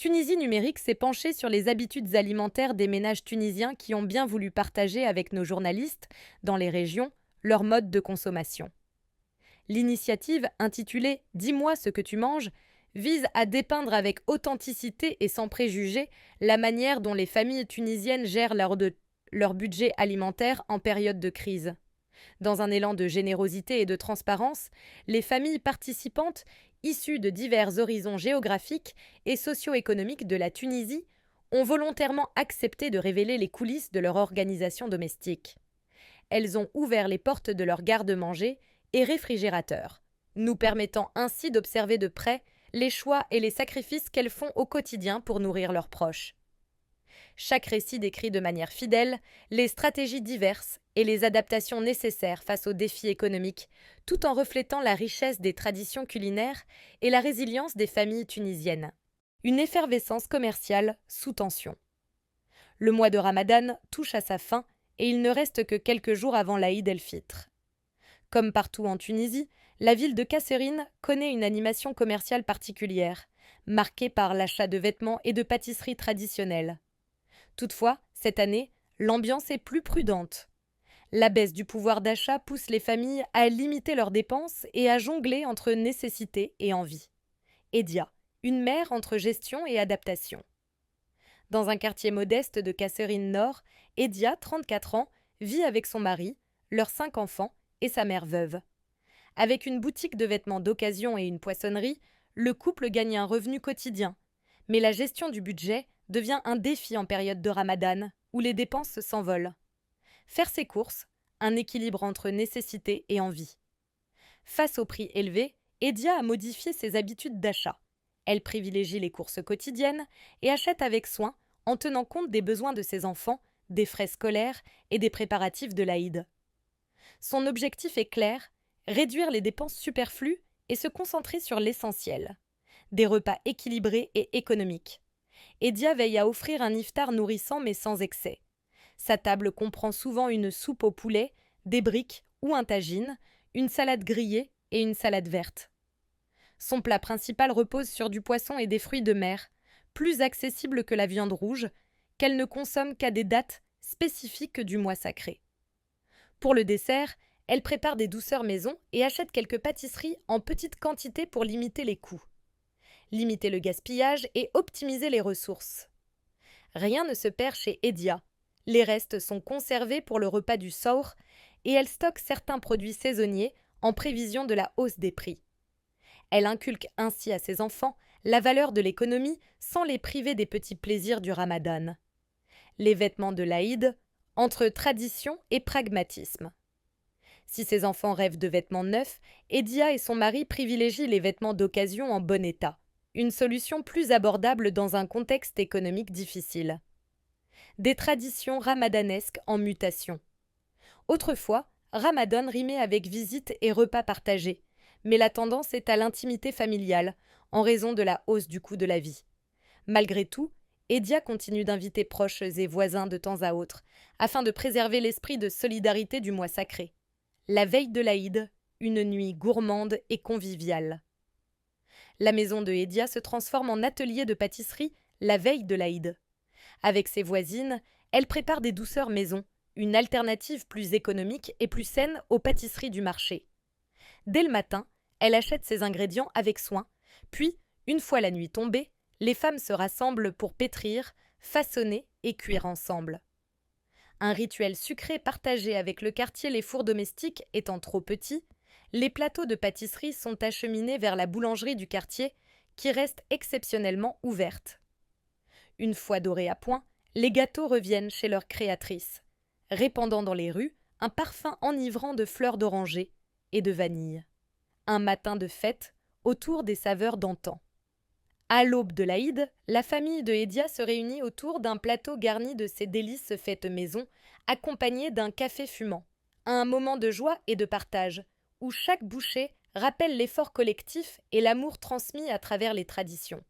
Tunisie numérique s'est penchée sur les habitudes alimentaires des ménages tunisiens qui ont bien voulu partager avec nos journalistes, dans les régions, leur mode de consommation. L'initiative, intitulée Dis-moi ce que tu manges, vise à dépeindre avec authenticité et sans préjugés la manière dont les familles tunisiennes gèrent leur budget alimentaire en période de crise. Dans un élan de générosité et de transparence, les familles participantes, issues de divers horizons géographiques et socio-économiques de la Tunisie, ont volontairement accepté de révéler les coulisses de leur organisation domestique. Elles ont ouvert les portes de leurs garde-manger et réfrigérateurs, nous permettant ainsi d'observer de près les choix et les sacrifices qu'elles font au quotidien pour nourrir leurs proches. Chaque récit décrit de manière fidèle les stratégies diverses et les adaptations nécessaires face aux défis économiques, tout en reflétant la richesse des traditions culinaires et la résilience des familles tunisiennes. Une effervescence commerciale sous tension. Le mois de Ramadan touche à sa fin et il ne reste que quelques jours avant l'Aïd el-Fitr. Comme partout en Tunisie, la ville de Kasserine connaît une animation commerciale particulière, marquée par l'achat de vêtements et de pâtisseries traditionnelles. Toutefois, cette année, l'ambiance est plus prudente. La baisse du pouvoir d'achat pousse les familles à limiter leurs dépenses et à jongler entre nécessité et envie. Edia, une mère entre gestion et adaptation. Dans un quartier modeste de Kasserine Nord, Edia, 34 ans, vit avec son mari, leurs 5 enfants et sa mère veuve. Avec une boutique de vêtements d'occasion et une poissonnerie, le couple gagne un revenu quotidien. Mais la gestion du budget devient un défi en période de Ramadan, où les dépenses s'envolent. Faire ses courses, un équilibre entre nécessité et envie. Face aux prix élevés, Edia a modifié ses habitudes d'achat. Elle privilégie les courses quotidiennes et achète avec soin en tenant compte des besoins de ses enfants, des frais scolaires et des préparatifs de l'Aïd. Son objectif est clair, réduire les dépenses superflues et se concentrer sur l'essentiel. Des repas équilibrés et économiques. Edia veille à offrir un iftar nourrissant mais sans excès. Sa table comprend souvent une soupe au poulet, des briques ou un tagine, une salade grillée et une salade verte. Son plat principal repose sur du poisson et des fruits de mer, plus accessibles que la viande rouge, qu'elle ne consomme qu'à des dates spécifiques du mois sacré. Pour le dessert, elle prépare des douceurs maison et achète quelques pâtisseries en petite quantité pour limiter les coûts. Limiter le gaspillage et optimiser les ressources. Rien ne se perd chez Edia. Les restes sont conservés pour le repas du Sahur et elle stocke certains produits saisonniers en prévision de la hausse des prix. Elle inculque ainsi à ses enfants la valeur de l'économie sans les priver des petits plaisirs du Ramadan. Les vêtements de l'Aïd, entre tradition et pragmatisme. Si ses enfants rêvent de vêtements neufs, Edia et son mari privilégient les vêtements d'occasion en bon état, une solution plus abordable dans un contexte économique difficile. Des traditions ramadanesques en mutation. Autrefois, Ramadan rimait avec visite et repas partagés, mais la tendance est à l'intimité familiale, en raison de la hausse du coût de la vie. Malgré tout, Edia continue d'inviter proches et voisins de temps à autre, afin de préserver l'esprit de solidarité du mois sacré. La veille de l'Aïd, une nuit gourmande et conviviale. La maison de Edia se transforme en atelier de pâtisserie la veille de l'Aïd. Avec ses voisines, elle prépare des douceurs maison, une alternative plus économique et plus saine aux pâtisseries du marché. Dès le matin, elle achète ses ingrédients avec soin, puis, une fois la nuit tombée, les femmes se rassemblent pour pétrir, façonner et cuire ensemble. Un rituel sucré partagé avec le quartier Les Fours Domestiques étant trop petit, les plateaux de pâtisserie sont acheminés vers la boulangerie du quartier qui reste exceptionnellement ouverte. Une fois dorés à point, les gâteaux reviennent chez leur créatrice, répandant dans les rues un parfum enivrant de fleurs d'oranger et de vanille. Un matin de fête autour des saveurs d'antan. À l'aube de l'Aïd, la famille de Edia se réunit autour d'un plateau garni de ses délices faites maison, accompagné d'un café fumant. Un moment de joie et de partage, où chaque bouchée rappelle l'effort collectif et l'amour transmis à travers les traditions.